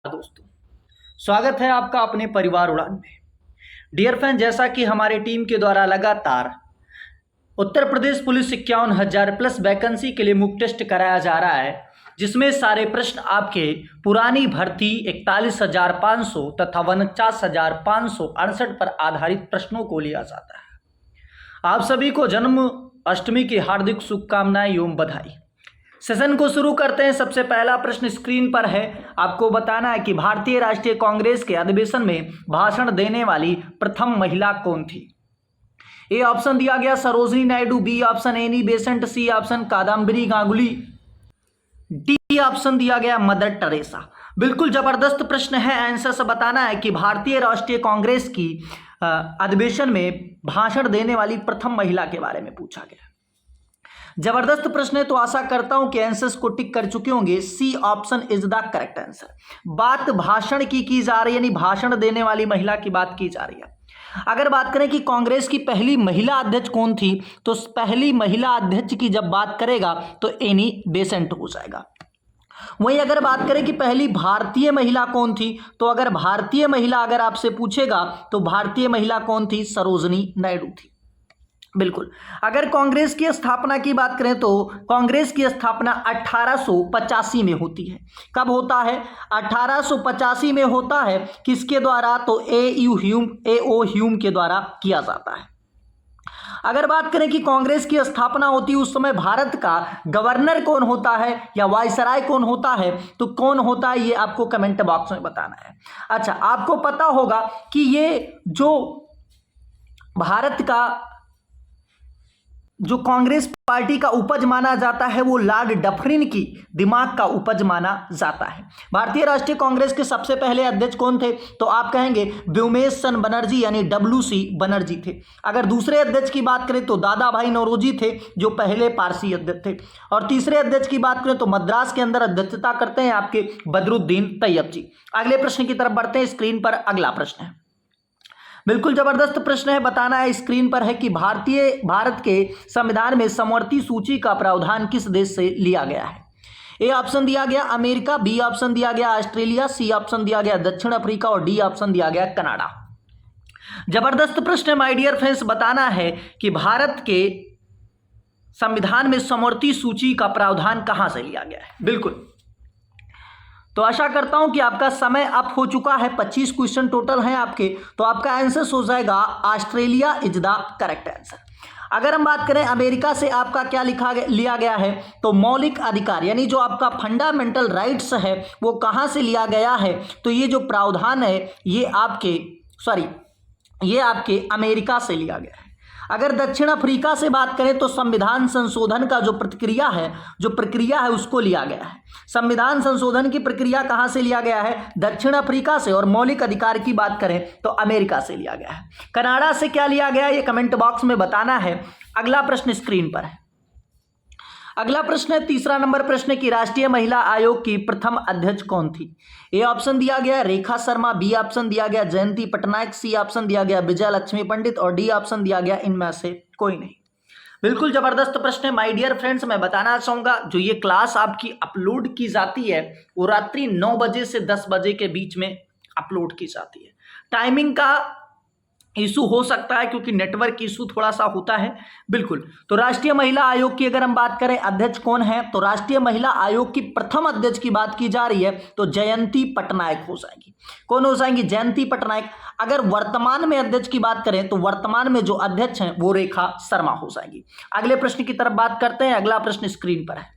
दोस्तों, स्वागत है आपका अपने परिवार उड़ान में। डियर फ्रेंड, जैसा कि हमारे टीम के द्वारा लगातार Uttar Pradesh police 51,000 plus vacancy के लिए मुक टेस्ट कराया जा रहा है, जिसमें सारे प्रश्न आपके पुरानी भर्ती 41,500 तथा 49,568 पर आधारित प्रश्नों को लिया जाता है। आप सभी को जन्म अष्टमी की हार्दिक शुभकामनाएं एवं बधाई। सेशन को शुरू करते हैं। सबसे पहला प्रश्न स्क्रीन पर है। आपको बताना है कि भारतीय राष्ट्रीय कांग्रेस के अधिवेशन में भाषण देने वाली प्रथम महिला कौन थी। ए ऑप्शन दिया गया Sarojini Naidu, B option Annie Besant, C option Kadambari Ganguly, D option दिया गया मदर टेरेसा। बिल्कुल जबरदस्त प्रश्न है। आंसर से बताना है कि भारतीय राष्ट्रीय कांग्रेस की अधिवेशन में भाषण देने वाली प्रथम महिला के बारे में पूछा गया। जबरदस्त प्रश्न है, तो आशा करता हूं कि आंसर्स को टिक कर चुके होंगे। C option is the correct answer. बात भाषण की जा रही है, यानी भाषण देने वाली महिला की बात की जा रही है। अगर बात करें कि कांग्रेस की पहली महिला अध्यक्ष कौन थी, तो पहली महिला अध्यक्ष की जब बात करेगा तो एनी बेसेंट हो जाएगा। वहीं अगर बात करें कि पहली भारतीय महिला कौन थी, तो अगर भारतीय महिला अगर आपसे पूछेगा तो भारतीय महिला कौन थी, सरोजिनी नायडू थी। बिल्कुल। अगर कांग्रेस की स्थापना की बात करें तो कांग्रेस की स्थापना 1885 में होती है। कब होता है? 1885 में होता है। किसके द्वारा? तो ए.ओ. ह्यूम के द्वारा किया जाता है। अगर बात करें कि कांग्रेस की स्थापना होती है, उस समय भारत का गवर्नर कौन होता है या वायसराय कौन होता है, तो कौन होता है ये आपको कमेंट बॉक्स में बताना है। अच्छा, आपको पता होगा कि ये जो भारत का जो कांग्रेस पार्टी का उपज माना जाता है वो लॉर्ड डफरिन की दिमाग का उपज माना जाता है। भारतीय राष्ट्रीय कांग्रेस के सबसे पहले अध्यक्ष कौन थे, तो आप कहेंगे व्योमेश चंद्र बनर्जी यानी WC बनर्जी थे। अगर दूसरे अध्यक्ष की बात करें तो दादा भाई नौरोजी थे, जो पहले पारसी अध्यक्ष थे। और तीसरे अध्यक्ष की बात करें तो मद्रास के अंदर अध्यक्षता करते हैं आपके बदरुद्दीन तैयब जी। अगले प्रश्न की तरफ बढ़ते हैं। स्क्रीन पर अगला प्रश्न है। बिल्कुल जबरदस्त प्रश्न है। बताना है स्क्रीन पर है कि भारत के संविधान में समवर्ती सूची का प्रावधान किस देश से लिया गया है। ए ऑप्शन दिया गया अमेरिका, बी ऑप्शन दिया गया ऑस्ट्रेलिया, सी ऑप्शन दिया गया दक्षिण अफ्रीका और डी ऑप्शन दिया गया कनाडा। जबरदस्त प्रश्न है माय डियर फ्रेंड्स। बताना है कि भारत के संविधान में समवर्ती सूची का प्रावधान कहां से लिया गया है। बिल्कुल, तो आशा करता हूं कि आपका समय अप हो चुका है। 25 क्वेश्चन टोटल हैं आपके, तो आपका आंसर हो जाएगा Australia is the correct answer. अगर हम बात करें अमेरिका से आपका क्या लिया गया है, तो मौलिक अधिकार यानी जो आपका फंडामेंटल राइट्स है वो कहां से लिया गया है, तो ये जो प्रावधान है ये आपके अमेरिका से लिया गया है। अगर दक्षिण अफ्रीका से बात करें तो संविधान संशोधन का जो प्रक्रिया है उसको लिया गया है। संविधान संशोधन की प्रक्रिया कहां से लिया गया है? दक्षिण अफ्रीका से। और मौलिक अधिकार की बात करें तो अमेरिका से लिया गया है। कनाडा से क्या लिया गया ये कमेंट बॉक्स में बताना है। अगला प्रश्न स्क्रीन पर है। अगला प्रश्न है तीसरा नंबर प्रश्न की राष्ट्रीय महिला आयोग की प्रथम अध्यक्ष कौन थी। ए ऑप्शन दिया गया रेखा शर्मा, बी ऑप्शन दिया गया जयंती पटनायक, सी ऑप्शन दिया गया विजय लक्ष्मी पंडित और डी ऑप्शन दिया गया इनमें से कोई नहीं। बिल्कुल जबरदस्त प्रश्न है माय डियर फ्रेंड्स। मैं बताना चाहूंगा जो ये क्लास आपकी अपलोड की जाती है वो रात्रि 9 बजे से 10 बजे के बीच में अपलोड की जाती है। टाइमिंग का इशू हो सकता है क्योंकि नेटवर्क इशू थोड़ा सा होता है। बिल्कुल, तो राष्ट्रीय महिला आयोग की अगर हम बात करें अध्यक्ष कौन है, तो राष्ट्रीय महिला आयोग की प्रथम अध्यक्ष की बात की जा रही है तो जयंती पटनायक हो जाएंगी। कौन हो जाएंगी? जयंती पटनायक। अगर वर्तमान में अध्यक्ष की बात करें तो वर्तमान में जो अध्यक्ष हैं वो रेखा शर्मा हो जाएंगी। अगले प्रश्न की तरफ बात करते हैं। अगला प्रश्न स्क्रीन पर है।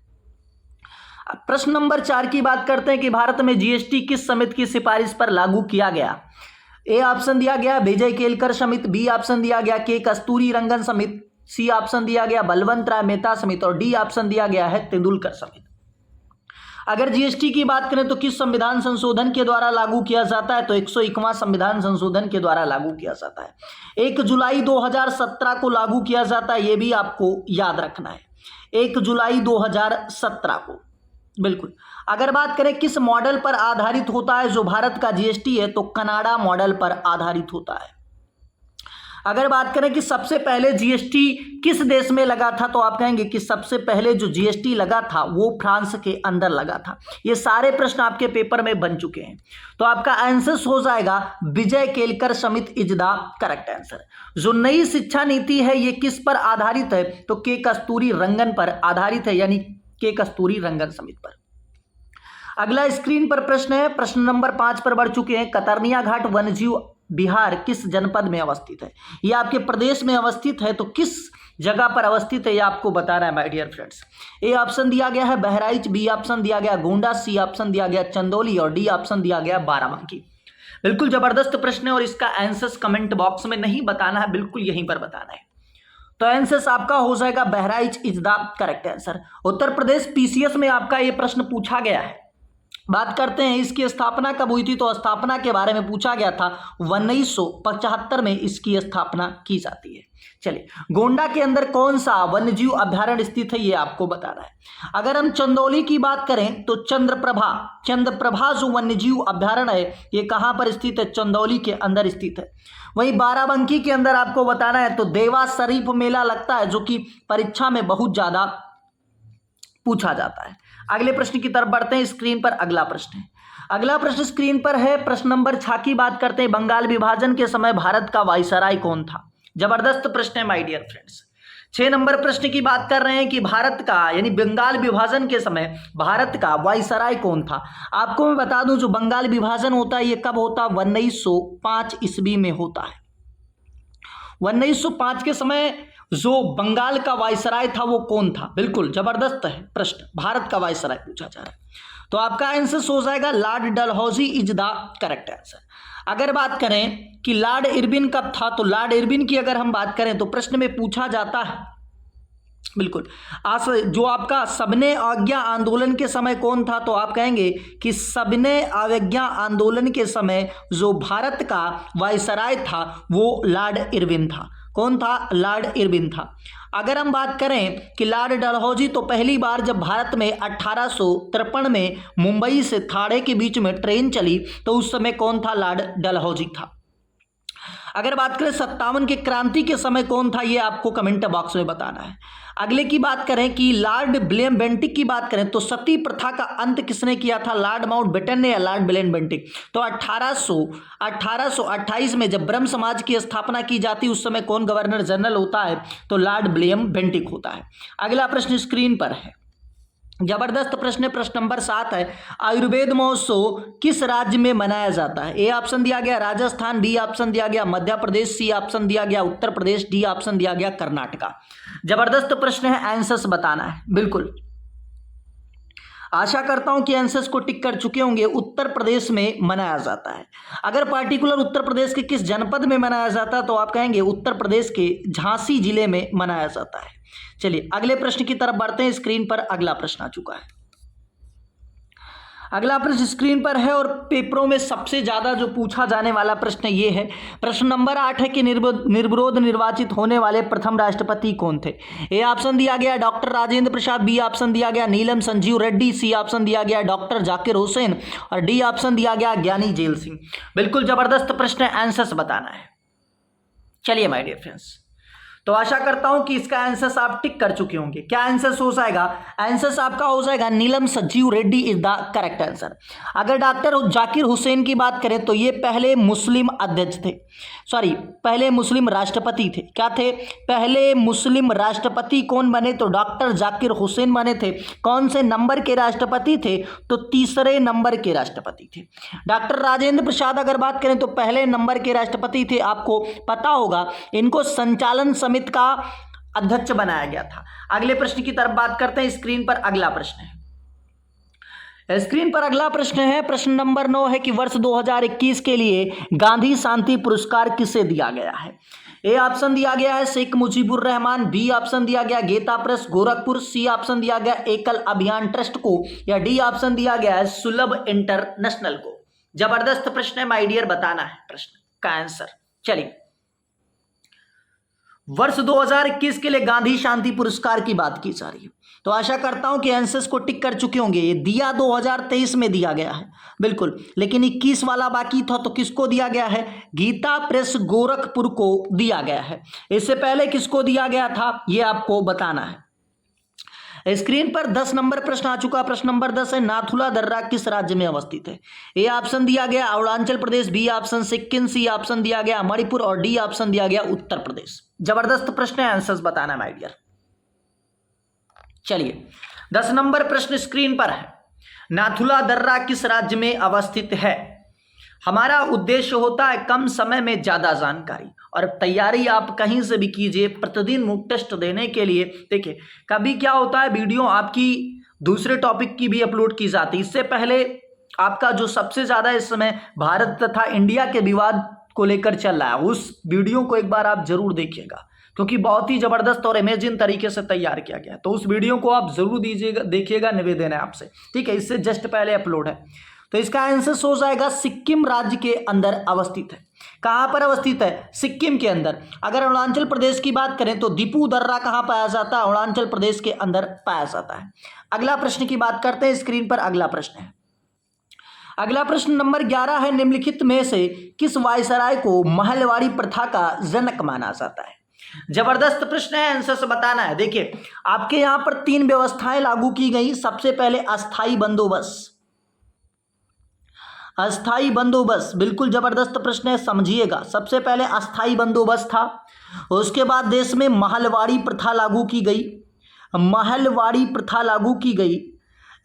प्रश्न नंबर 4 की बात करते हैं कि भारत में जीएसटी किस समिति की सिफारिश पर लागू किया गया। ए ऑप्शन दिया गया विजय केलकर समिति, बी ऑप्शन दिया गया के कस्तूरी रंगन समिति, सी ऑप्शन दिया गया बलवंत राय मेहता समिति और डी ऑप्शन दिया गया है तेंदुलकर समिति। अगर जीएसटी की बात करें तो किस संविधान संशोधन के द्वारा लागू किया जाता है, तो 101वां संविधान संशोधन के द्वारा लागू किया जाता है। 1 जुलाई 2017 को लागू किया जाता है, यह भी आपको याद रखना है। 1 जुलाई 2017 को। बिल्कुल। अगर बात करें किस मॉडल पर आधारित होता है जो भारत का जीएसटी है, तो कनाडा मॉडल पर आधारित होता है। अगर बात करें कि सबसे पहले जीएसटी किस देश में लगा था, तो आप कहेंगे कि सबसे पहले जो जीएसटी लगा था वो फ्रांस के अंदर लगा था। ये सारे प्रश्न आपके पेपर में बन चुके हैं, तो आपका आंसर हो जाएगा विजय केलकर समिति इज द करेक्ट आंसर। जो नई शिक्षा नीति है ये किस पर आधारित है, तो के कस्तूरी रंगन पर आधारित है, यानी के कस्तूरी रंगन समिति पर। अगला स्क्रीन पर प्रश्न है, प्रश्न नंबर 5 पर बढ़ चुके हैं। कतरनिया घाट वन्यजीव बिहार किस जनपद में अवस्थित है? ये आपके प्रदेश में अवस्थित है, तो किस जगह पर अवस्थित है ये आपको बताना है my dear friends. A option दिया गया है बहराइच, बी ऑप्शन दिया गया गोंडा, सी ऑप्शन दिया गया चंदौली और डी ऑप्शन दिया गया बाराबंकी। बिल्कुल जबरदस्त प्रश्न है और इसका आंसर कमेंट बॉक्स में नहीं बताना है, बिल्कुल यहीं पर बताना है। तो आंसर आपका हो जाएगा Bahraich is the correct answer. Uttar Pradesh PCS में आपका ये प्रश्न पूछा गया है। बात करते हैं इसकी स्थापना कब हुई थी, तो स्थापना के बारे में पूछा गया था 1975 में इसकी स्थापना की जाती है। चलिए, गोंडा के अंदर कौन सा वन्यजीव अभ्यारण्य स्थित है ये आपको बताना है। अगर हम चंदौली की बात करें तो चंद्रप्रभा जो वन्यजीव अभ्यारण्य है ये कहां पर स्थित है, चंदौली के अंदर स्थित है। वहीं बाराबंकी के अंदर आपको बताना है तो देवा शरीफ मेला लगता है, जो कि परीक्षा में बहुत ज्यादा पूछा जाता है। अगले प्रश्न की तरफ बढ़ते हैं। स्क्रीन पर अगला प्रश्न है, अगला प्रश्न स्क्रीन पर है प्रश्न नंबर 6 की बात करते हैं। बंगाल विभाजन के समय भारत का वायसराय कौन था? जबरदस्त प्रश्न है माय डियर फ्रेंड्स। 6 नंबर प्रश्न की बात कर रहे हैं कि भारत का यानी बंगाल विभाजन के समय भारत का वायसराय कौन था। आपको मैं बता दूं जो बंगाल विभाजन होता है ये कब होता है, 1905 ईस्वी में होता है। 1905 के समय जो बंगाल का वायसराय था वो कौन था? बिल्कुल जबरदस्त है प्रश्न, भारत का वायसराय पूछा जा रहा है, तो आपका आंसर हो जाएगा Lord Dalhousie is the correct answer. अगर बात करें कि लॉर्ड इरविन कब था, तो लॉर्ड इरविन की अगर हम बात करें तो प्रश्न में पूछा जाता है बिल्कुल जो आपका सबने आज्ञा आंदोलन के समय कौन था, तो आप कहेंगे कि सबने आज्ञा आंदोलन के समय जो भारत का वायसराय था वो लॉर्ड इरविन था। कौन था? लॉर्ड इरविन था। अगर हम बात करें कि लॉर्ड डलहौजी तो पहली बार जब भारत में 1853 में मुंबई से थाने के बीच में ट्रेन चली तो उस समय कौन था? लॉर्ड डलहौजी था। अगर बात करें 57 के क्रांति के समय कौन था, ये आपको कमेंट बॉक्स में बताना है। अगले की बात करें कि लॉर्ड विलियम बेंटिक की बात करें तो सती प्रथा का अंत किसने किया था, लॉर्ड माउंटबेटन ने या लॉर्ड विलियम बेंटिक? तो 1828 में जब ब्रह्म समाज की स्थापना की जाती उस समय कौन गवर्नर जनरल होता है, तो लॉर्ड विलियम बेंटिक होता है। अगला प्रश्न स्क्रीन पर है, जबरदस्त प्रश्न है, प्रश्न नंबर 7 है। आयुर्वेद महोत्सव किस राज्य में मनाया जाता है? ए ऑप्शन दिया गया राजस्थान, बी ऑप्शन दिया गया मध्य प्रदेश, सी ऑप्शन दिया गया उत्तर प्रदेश, डी ऑप्शन दिया गया कर्नाटका। जबरदस्त प्रश्न है, आंसर्स बताना है। बिल्कुल आशा करता हूं कि आंसर्स को टिक कर चुके होंगे। उत्तर प्रदेश में मनाया जाता है। अगर पार्टिकुलर उत्तर प्रदेश के किस जनपद में मनाया जाता है तो आप कहेंगे उत्तर प्रदेश के झांसी जिले में मनाया जाता है। चलिए अगले प्रश्न की तरफ बढ़ते हैं। स्क्रीन पर अगला प्रश्न आ चुका है। अगला प्रश्न स्क्रीन पर है और पेपरों में सबसे ज्यादा जो पूछा जाने वाला प्रश्न ये है। प्रश्न नंबर 8 है कि निर्विरोध निर्वाचित होने वाले प्रथम राष्ट्रपति कौन थे? ए ऑप्शन दिया गया doctor Rajendra Prasad, B option दिया गया नीलम संजीव रेड्डी, सी ऑप्शन दिया गया डॉक्टर जाकिर हुसैन और डी ऑप्शन दिया गया ज्ञानी जेल सिंह। बिल्कुल जबरदस्त प्रश्न है, आंसर्स बताना है। चलिए माय डियर फ्रेंड्स, तो आशा करता हूं कि इसका आंसर्स आप टिक कर चुके होंगे। क्या आंसर्स हो जाएगा? आंसर्स आपका हो जाएगा Neelam Sanjiva Reddy is the correct answer. अगर डॉक्टर जाकिर हुसैन की बात करें तो ये पहले मुस्लिम अध्यक्ष थे, सॉरी पहले मुस्लिम राष्ट्रपति थे। क्या थे? पहले मुस्लिम राष्ट्रपति कौन बने? तो डॉक्टर जाकिर हुसैन बने थे। कौन से नंबर के राष्ट्रपति थे? तो तीसरे नंबर के राष्ट्रपति थे। डॉक्टर राजेंद्र प्रसाद अगर बात करें तो पहले नंबर के राष्ट्रपति थे। आपको पता होगा इनको संचालन समिति का अध्यक्ष बनाया गया था। अगले प्रश्न की तरफ बात करते हैं। स्क्रीन पर अगला प्रश्न है। स्क्रीन पर अगला प्रश्न है, प्रश्न नंबर 9 है कि वर्ष 2021 के लिए गांधी शांति पुरस्कार किसे दिया गया है? ए ऑप्शन दिया गया है शेख मुजीबुर रहमान, बी ऑप्शन दिया गया Gita Press Gorakhpur, C option दिया गया एकल अभियान ट्रस्ट को या डी ऑप्शन दिया गया है सुलभ इंटरनेशनल को। जबरदस्त प्रश्न है माय डियर, बताना है प्रश्न का आंसर। चलिए, वर्ष 2021 के लिए गांधी शांति पुरस्कार की बात की जा रही है। तो आशा करता हूं कि आंसर्स को टिक कर चुके होंगे। ये दिया 2023 में दिया गया है बिल्कुल, लेकिन 21 वाला बाकी था, तो किसको दिया गया है? गीता प्रेस गोरखपुर को दिया गया है। इससे पहले किसको दिया गया था ये आपको बताना है। स्क्रीन पर 10 नंबर प्रश्न आ चुका। प्रश्न नंबर 10 है, नाथुला दर्रा किस राज्य में अवस्थित है? ए ऑप्शन दिया गया Arunachal Pradesh, B option Sikkim, C option दिया गया मणिपुर और डी ऑप्शन दिया गया उत्तर प्रदेश। जबरदस्त प्रश्न है, आंसर्स बताना माय डियर। चलिए 10 नंबर प्रश्न स्क्रीन पर है, नाथुला दर्रा किस राज्य में अवस्थित है? हमारा उद्देश्य होता है कम समय में ज्यादा जानकारी, और तैयारी आप कहीं से भी कीजिए प्रतिदिन मुक टेस्ट देने के लिए। देखिए कभी क्या होता है, वीडियो आपकी दूसरे टॉपिक की भी अपलोड की जाती है। इससे पहले आपका जो सबसे ज्यादा इस समय भारत तथा इंडिया के विवाद को लेकर चल रहा है, उस वीडियो को एक बार आप जरूर देखिएगा, क्योंकि बहुत ही जबरदस्त और अमेजिंग तरीके से तैयार किया गया है। तो उस वीडियो को आप जरूर दीजिएगा, देखिएगा, निवेदन है आपसे, ठीक है। इससे जस्ट पहले अपलोड है। तो इसका आंसर हो जाएगा सिक्किम राज्य के अंदर अवस्थित है। कहां पर अवस्थित है? सिक्किम के अंदर। अगर अरुणाचल प्रदेश की बात करें तो दीपू दर्रा कहां पाया जाता है? अरुणाचल प्रदेश के अंदर पाया जाता है। अगला प्रश्न की बात करते हैं। स्क्रीन पर अगला प्रश्न है, अगला प्रश्न नंबर 11 है, निम्नलिखित में से किस वायसराय को महलवाड़ी प्रथा का जनक माना जाता है? जबरदस्त प्रश्न है, आंसर से बताना है। देखिए आपके यहां पर 3 व्यवस्थाएं लागू की गई। सबसे पहले अस्थाई बंदोबस्त, अस्थाई बंदोबस्त बिल्कुल जबरदस्त प्रश्न है, समझिएगा। सबसे पहले अस्थाई बंदोबस्त था, उसके बाद देश में महलवाड़ी प्रथा लागू की गई, महलवाड़ी प्रथा लागू की गई।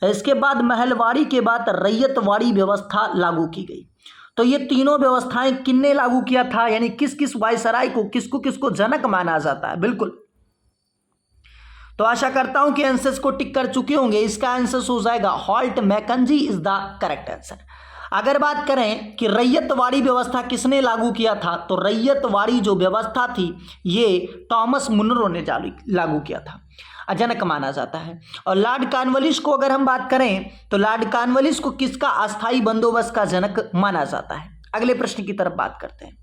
इसके बाद महलवाड़ी के बाद रैयतवाड़ी व्यवस्था लागू की गई। तो ये तीनों व्यवस्थाएं किसने लागू किया था, यानी किस किस वायसराय को, किसको किसको जनक माना जाता है? बिल्कुल, तो आशा करता हूं कि आंसर्स को टिक कर चुके होंगे। इसका आंसर हो जाएगा Holt Mackenzie is the correct answer. अगर बात करें कि रैयतवाड़ी व्यवस्था किसने लागू किया था, तो रैयतवाड़ी जो व्यवस्था थी ये टॉमस मुनरो ने लागू किया था, जनक माना जाता है। और लॉर्ड कॉर्नवालिस को अगर हम बात करें तो लॉर्ड कॉर्नवालिस को किसका अस्थाई बंदोबस्त का जनक माना जाता है? अगले प्रश्न की तरफ बात करते हैं।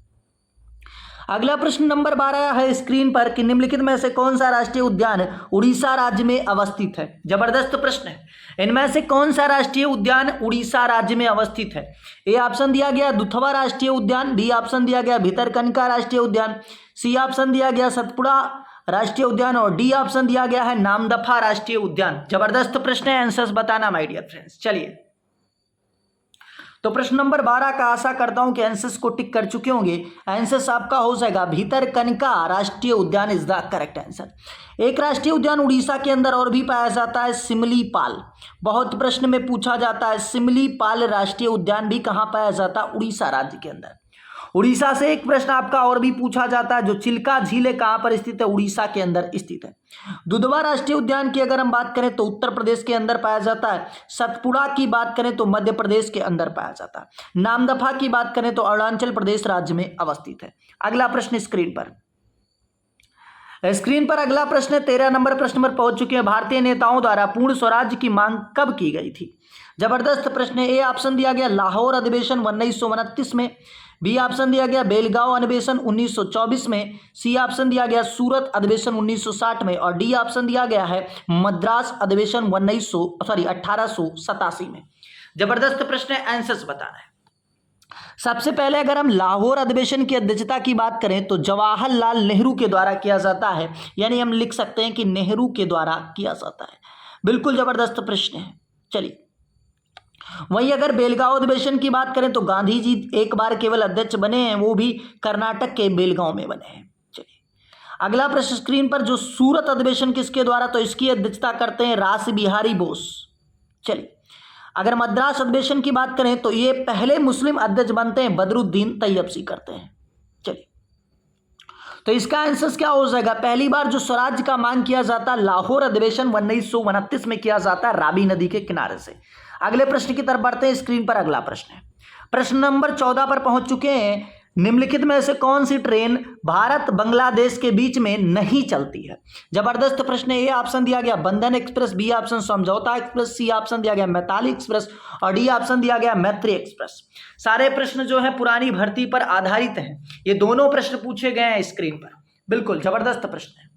अगला प्रश्न नंबर 12 है स्क्रीन पर कि निम्नलिखित में से कौन सा राष्ट्रीय उद्यान उड़ीसा राज्य में अवस्थित है? जबरदस्त प्रश्न है। इनमें से कौन सा राष्ट्रीय उद्यान उड़ीसा राज्य में अवस्थित है? ए ऑप्शन दिया गया दुधवा राष्ट्रीय उद्यान, बी ऑप्शन दिया गया भितरकनिका राष्ट्रीय उद्यान, सी ऑप्शन दिया गया सतपुड़ा राष्ट्रीय उद्यान और डी ऑप्शन दिया गया है नामदफा राष्ट्रीय उद्यान। जबरदस्त प्रश्न है, आंसर्स बताना माय डियर फ्रेंड्स। चलिए तो प्रश्न नंबर 12 का आशा करता हूं कि आंसर्स को टिक कर चुके होंगे। आंसर्स आपका हो जाएगा भितरकनिका राष्ट्रीय उद्यान इज द करेक्ट आंसर। एक राष्ट्रीय उद्यान उड़ीसा के अंदर और भी पाया जाता है, सिमलीपाल। बहुत प्रश्न में पूछा जाता है सिमलीपाल राष्ट्रीय उद्यान भी कहां पाया जाता है? उड़ीसा राज्य के अंदर। उड़ीसा से एक प्रश्न आपका और भी पूछा जाता है, जो चिल्का झील है कहां पर स्थित है? उड़ीसा के अंदर स्थित है। दुधवा राष्ट्रीय उद्यान की अगर हम बात करें तो उत्तर प्रदेश के अंदर पाया जाता है। सतपुड़ा की बात करें तो मध्य प्रदेश के अंदर पाया जाता है। नामदफा की बात करें तो अरुणाचल प्रदेश राज्य में अवस्थित है। अगला प्रश्न स्क्रीन पर, स्क्रीन पर अगला प्रश्न 13 नंबर प्रश्न पर पहुंच चुके हैं। भारतीय नेताओं द्वारा पूर्ण स्वराज्य की मांग कब की गई थी? जबरदस्त प्रश्न है। ए ऑप्शन दिया गया लाहौर अधिवेशन 1929 में, बी ऑप्शन दिया गया बेलगांव अधिवेशन 1924 में, सी ऑप्शन दिया गया सूरत अधिवेशन 1960 में और डी ऑप्शन दिया गया है मद्रास अधिवेशन 1887 में। जबरदस्त प्रश्न है, आंसर्स बताना है। सबसे पहले अगर हम लाहौर अधिवेशन की अध्यक्षता की बात करें तो जवाहरलाल नेहरू के द्वारा किया जाता है, यानी हम लिख सकते हैं कि नेहरू के द्वारा किया जाता है। बिल्कुल जबरदस्त प्रश्न है। चलिए वहीं अगर बेलगांव अधिवेशन की बात करें तो गांधी जी एक बार केवल अध्यक्ष बने हैं, वो भी कर्नाटक के बेलगांव में बने हैं। चलिए अगला प्रश्न स्क्रीन पर, जो सूरत अधिवेशन किसके द्वारा, तो इसकी अध्यक्षता करते हैं रास बिहारी बोस। चलिए अगर मद्रास अधिवेशन की बात करें तो ये पहले मुस्लिम अध्यक्ष बनते हैं, बदरुद्दीन तैयबसी करते हैं। चलिए तो इसका आंसर क्या हो जाएगा? पहली बार जो स्वराज का मांग किया जाता है लाहौर अधिवेशन 1929 में किया जाता है, रावी नदी के किनारे से। अगले प्रश्न की तरफ बढ़ते हैं। स्क्रीन पर अगला प्रश्न है, प्रश्न नंबर 14 पर पहुंच चुके हैं। निम्नलिखित में से कौन सी ट्रेन भारत बांग्लादेश के बीच में नहीं चलती है? जबरदस्त प्रश्न है। ए ऑप्शन दिया गया बंधन एक्सप्रेस, बी ऑप्शन समझौता एक्सप्रेस, सी ऑप्शन दिया गया मैताली एक्सप्रेस और डी ऑप्शन दिया गया मैत्री एक्सप्रेस। सारे प्रश्न जो है पुरानी भर्ती पर आधारित हैं। ये दोनों प्रश्न पूछे गए हैं स्क्रीन पर। बिल्कुल जबरदस्त प्रश्न है।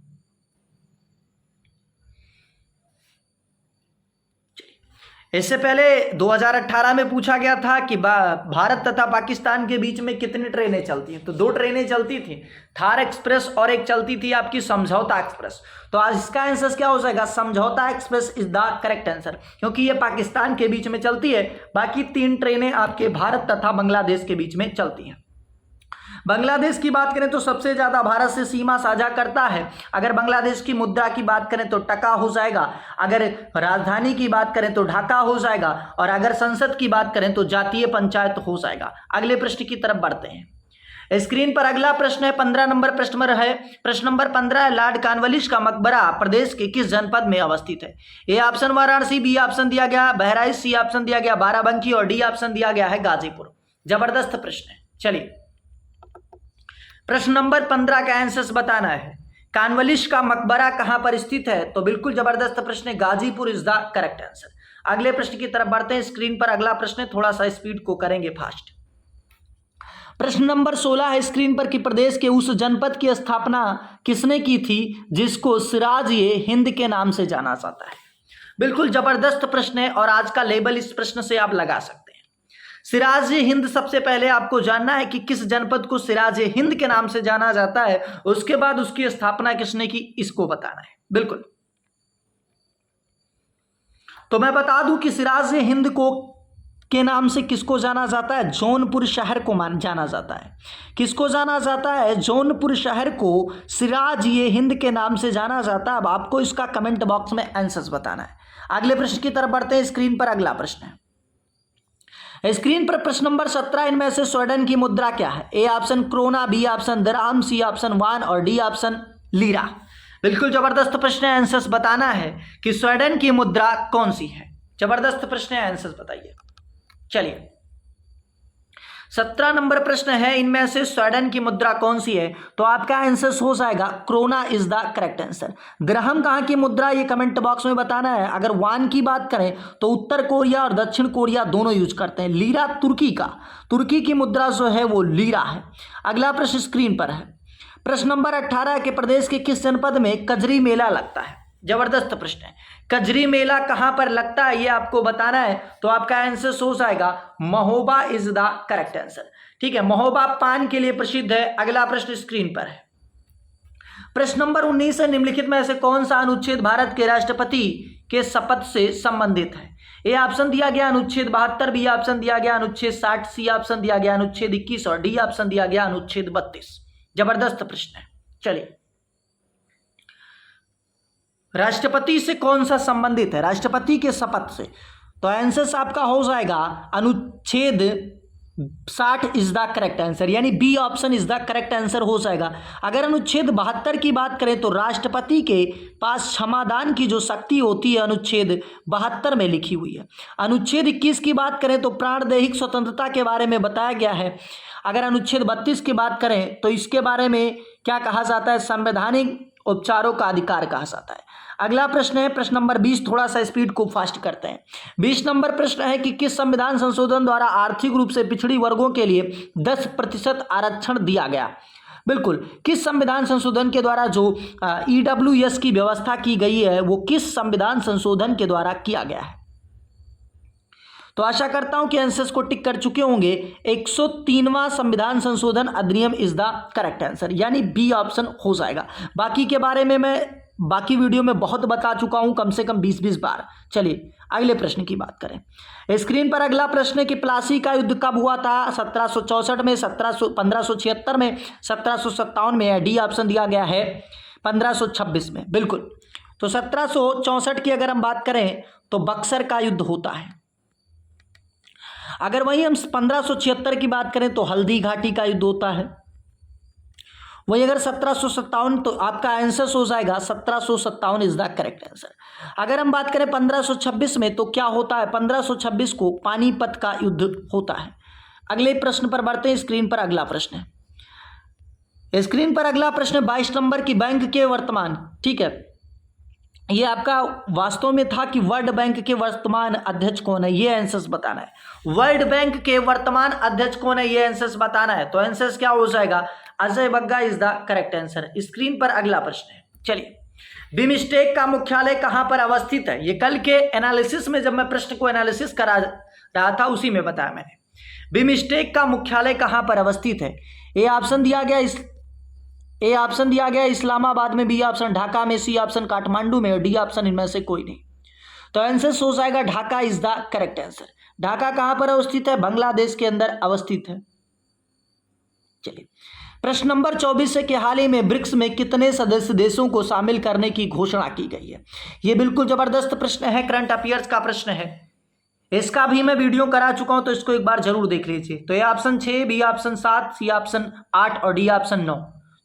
इससे पहले 2018 में पूछा गया था कि भारत तथा पाकिस्तान के बीच में कितनी ट्रेनें चलती हैं, तो 2 ट्रेनें चलती थी, थार एक्सप्रेस और एक चलती थी आपकी समझौता एक्सप्रेस। तो आज इसका आंसर क्या हो जाएगा, समझौता express is the correct answer, क्योंकि ये पाकिस्तान के बीच में चलती है। बाकी 3 ट्रेनें आपके भारत तथा बांग्लादेश के बीच में चलती हैं। बांग्लादेश की बात करें तो सबसे ज्यादा भारत से सीमा साझा करता है। अगर बांग्लादेश की मुद्रा की बात करें तो टका हो जाएगा, अगर राजधानी की बात करें तो ढाका हो जाएगा, और अगर संसद की बात करें तो जातीय पंचायत हो जाएगा। अगले प्रश्न की तरफ बढ़ते हैं। स्क्रीन पर अगला प्रश्न है 15 नंबर प्रश्न में है। प्रश्न नंबर 15 है, लॉर्ड कॉर्नवालिस का मकबरा प्रदेश के किस जनपद में अवस्थित है? A option Varanasi, B option दिया गया बहराइच, सी ऑप्शन दिया गया बाराबंकी और डी ऑप्शन दिया गया है गाजीपुर। जबरदस्त प्रश्न है। चलिए प्रश्न नंबर 15 का आंसर बताना है। कॉर्नवालिस का मकबरा कहां पर स्थित है? तो बिल्कुल जबरदस्त प्रश्न है, Ghazipur is the correct answer. अगले प्रश्न की तरफ बढ़ते हैं। स्क्रीन पर अगला प्रश्न है, थोड़ा सा स्पीड को करेंगे फास्ट। प्रश्न नंबर 16 है स्क्रीन पर कि प्रदेश के उस जनपद की स्थापना किसने की थी जिसको सिराज-ए-हिंद के नाम से जाना जाता है? बिल्कुल जबरदस्त प्रश्न है और आज का लेबल इस प्रश्न से आप लगा सकते हैं। सिराज-ए-हिंद सबसे पहले आपको जानना है कि किस जनपद को सिराज-ए-हिंद के नाम से जाना जाता है, उसके बाद उसकी स्थापना किसने की, इसको बताना है। बिल्कुल, तो मैं बता दूं कि सिराज-ए-हिंद को के नाम से किसको जाना जाता है? जौनपुर शहर को जाना जाता है। किसको जाना जाता है? जौनपुर शहर को सिराज-ए-हिंद के नाम से जाना जाता है। अब आपको इसका कमेंट बॉक्स में आंसर्स बताना है। अगले प्रश्न की तरफ बढ़ते हैं। स्क्रीन पर अगला प्रश्न है। स्क्रीन पर प्रश्न नंबर 17, इनमें से स्वीडन की मुद्रा क्या है? A option krona, B option dirham, C option won और डी ऑप्शन लीरा। बिल्कुल जबरदस्त प्रश्न है, आंसर्स बताना है कि स्वीडन की मुद्रा कौन सी है। जबरदस्त प्रश्न है, आंसर्स बताइए। चलिए 17 नंबर प्रश्न है, इनमें से स्वीडन की मुद्रा कौन सी है? तो आपका आंसर हो जाएगा krona is the correct answer. Dirham कहाँ की मुद्रा, ये कमेंट बॉक्स में बताना है। अगर वान की बात करें तो उत्तर कोरिया और दक्षिण कोरिया दोनों यूज करते हैं। लीरा तुर्की की मुद्रा जो है वो लीरा है। अगला प्रश्न स्क्रीन पर है। प्रश्न नंबर 18 के प्रदेश के किस जनपद में कजरी मेला लगता है? जबरदस्त प्रश्न है। कजरी मेला कहां पर लगता है ये आपको बताना है। तो आपका आंसर हो जाएगा Mahoba is the correct answer. ठीक है, महोबा पान के लिए प्रसिद्ध है। अगला प्रश्न स्क्रीन पर है। प्रश्न नंबर 19 है, निम्नलिखित में से कौन सा अनुच्छेद भारत के राष्ट्रपति के शपथ से संबंधित है? ए ऑप्शन दिया गया अनुच्छेद 72, बी ऑप्शन दिया गया अनुच्छेद 60, सी ऑप्शन दिया गया अनुच्छेद 21 और डी ऑप्शन दिया गया अनुच्छेद 32। जबरदस्त प्रश्न है। चलिए राष्ट्रपति से कौन सा संबंधित है? राष्ट्रपति के शपथ से। तो आंसर आपका हो जाएगा अनुच्छेद 60 इज द करेक्ट आंसर, यानी B option is the correct answer हो जाएगा। अगर अनुच्छेद 72 की बात करें तो राष्ट्रपति के पास क्षमादान की जो शक्ति होती है अनुच्छेद 72 में लिखी हुई है। अनुच्छेद 21 की बात करें तो प्राणदैहिक स्वतंत्रता के बारे में बताया गया है। अगर अनुच्छेद 32 की बात करें तो इसके बारे में क्या कहा जाता है? संवैधानिक उपचारों का अधिकार कहा जाता है। अगला प्रश्न है प्रश्न नंबर 20, थोड़ा सा स्पीड को फास्ट करते हैं। 20 नंबर प्रश्न है कि किस संविधान संशोधन द्वारा आर्थिक रूप से पिछड़ी वर्गों के लिए 10% आरक्षण दिया गया? बिल्कुल, किस संविधान संशोधन के द्वारा जो EWS की व्यवस्था की गई है वो किस संविधान संशोधन के द्वारा किया गया है? तो आशा करता हूं कि आंसर्स को टिक कर चुके होंगे। 103वां संविधान संशोधन अधिनियम इज द करेक्ट आंसर, यानी बी ऑप्शन हो जाएगा। बाकी के बारे में मैं बाकी वीडियो में बहुत बता चुका हूं, कम से कम 20-20 बार। चलिए अगले प्रश्न की बात करें। स्क्रीन पर अगला प्रश्न है कि प्लासी का युद्ध कब हुआ था? 1764 में, 1576 में, 1757 में, या डी ऑप्शन दिया गया है 1526 में। बिल्कुल, तो 1764 की अगर हम बात करें तो बक्सर का युद्ध होता है। अगर वहीं हम 1576 की बात करें तो हल्दी घाटी का युद्ध होता है। वही अगर 1757 तो आपका आंसर हो जाएगा 1757 इज द करेक्ट आंसर। अगर हम बात करें 1526 में तो क्या होता है? 1526 को पानीपत का युद्ध होता है। अगले प्रश्न पर बढ़ते हैं। स्क्रीन पर अगला प्रश्न है। स्क्रीन पर अगला प्रश्न 22 नंबर की बैंक के वर्तमान, ठीक है, ये आपका वास्तव में था कि वर्ल्ड बैंक के वर्तमान अध्यक्ष कौन है, ये आंसर्स बताना है। वर्ल्ड बैंक के वर्तमान अध्यक्ष कौन है, ये आंसर्स बताना है। तो आंसर्स क्या हो जाएगा, Ajay Bagga is the correct answer. Screen पर अगला प्रश्न है। चलिए, बिमस्टेक का मुख्यालय कहां पर अवस्थित है? ये कल के एनालिसिस में जब मैं प्रश्न को एनालिसिस करा रहा था उसी में बताया मैंने। बिमस्टेक का मुख्यालय कहां पर अवस्थित है? ए ऑप्शन दिया गया इस्लामाबाद में, बी ऑप्शन ढाका में, सी ऑप्शन काठमांडू में और डी ऑप्शन इनमें से कोई नहीं। तो आंसर हो जाएगा Dhaka is the correct answer. Dhaka कहां पर अवस्थित है? बांग्लादेश के अंदर अवस्थित है। चलिए, प्रश्न नंबर 24 है कि हाल ही में ब्रिक्स में कितने सदस्य देशों को शामिल करने की घोषणा की गई है? यह बिल्कुल जबरदस्त प्रश्न है, करंट अफेयर्स का प्रश्न है। इसका भी मैं वीडियो करा चुका हूं, तो इसको एक बार जरूर देख लीजिए। तो A option 6, B option 7, C option 8 और डी ऑप्शन 9।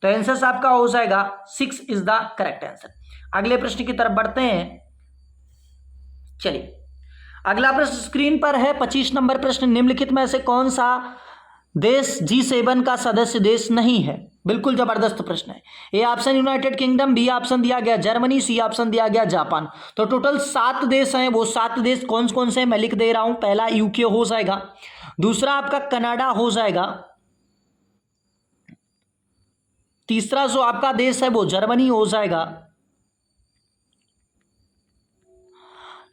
तो आंसर आपका हो जाएगा 6 इज द करेक्ट आंसर। अगले प्रश्न की तरफ बढ़ते हैं। चलिए, अगला प्रश्न स्क्रीन पर है, 25 नंबर प्रश्न। निम्नलिखित में से कौन सा देश G7 का सदस्य देश नहीं है? बिल्कुल जबरदस्त प्रश्न है। A option United Kingdom, B option दिया गया जर्मनी, सी ऑप्शन दिया गया जापान। तो टोटल 7 देश हैं। वो 7 देश कौन कौन से मैं लिख दे रहा हूं। पहला यूके हो जाएगा, दूसरा आपका कनाडा हो जाएगा, तीसरा जो आपका देश है वो जर्मनी हो जाएगा,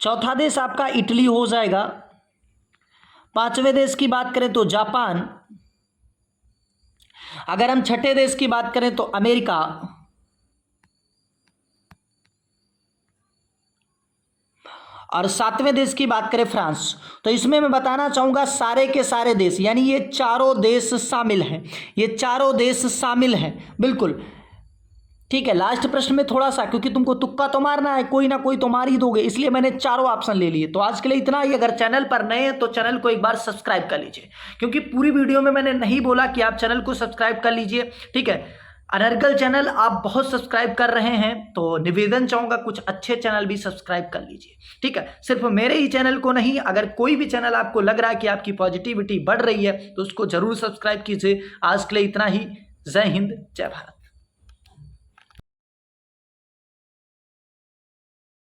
चौथा देश आपका इटली हो जाएगा, पांचवें देश की बात करें तो जापान, अगर हम छठे देश की बात करें तो अमेरिका, और सातवें देश की बात करें फ्रांस। तो इसमें मैं बताना चाहूंगा सारे के सारे देश, यानी ये चारों देश शामिल हैं, ये चारों देश शामिल हैं। बिल्कुल ठीक है। लास्ट प्रश्न में थोड़ा सा, क्योंकि तुमको तुक्का तो मारना है, कोई ना कोई तो मार ही दोगे, इसलिए मैंने चारों ऑप्शन ले लिए। तो आज के लिए इतना ही। अगर चैनल पर नए हैं तो चैनल को एक बार सब्सक्राइब कर लीजिए, क्योंकि पूरी वीडियो में मैंने नहीं बोला कि आप चैनल को सब्सक्राइब कर लीजिए। ठीक है, अनर्गल चैनल आप बहुत सब्सक्राइब कर रहे हैं, तो निवेदन चाहूंगा कुछ अच्छे चैनल भी सब्सक्राइब कर लीजिए। ठीक है, सिर्फ मेरे ही चैनल को नहीं, अगर कोई भी चैनल आपको लग रहा है कि आपकी पॉजिटिविटी बढ़ रही है तो उसको जरूर सब्सक्राइब कीजिए। आज के लिए इतना ही। जय हिंद, जय भारत।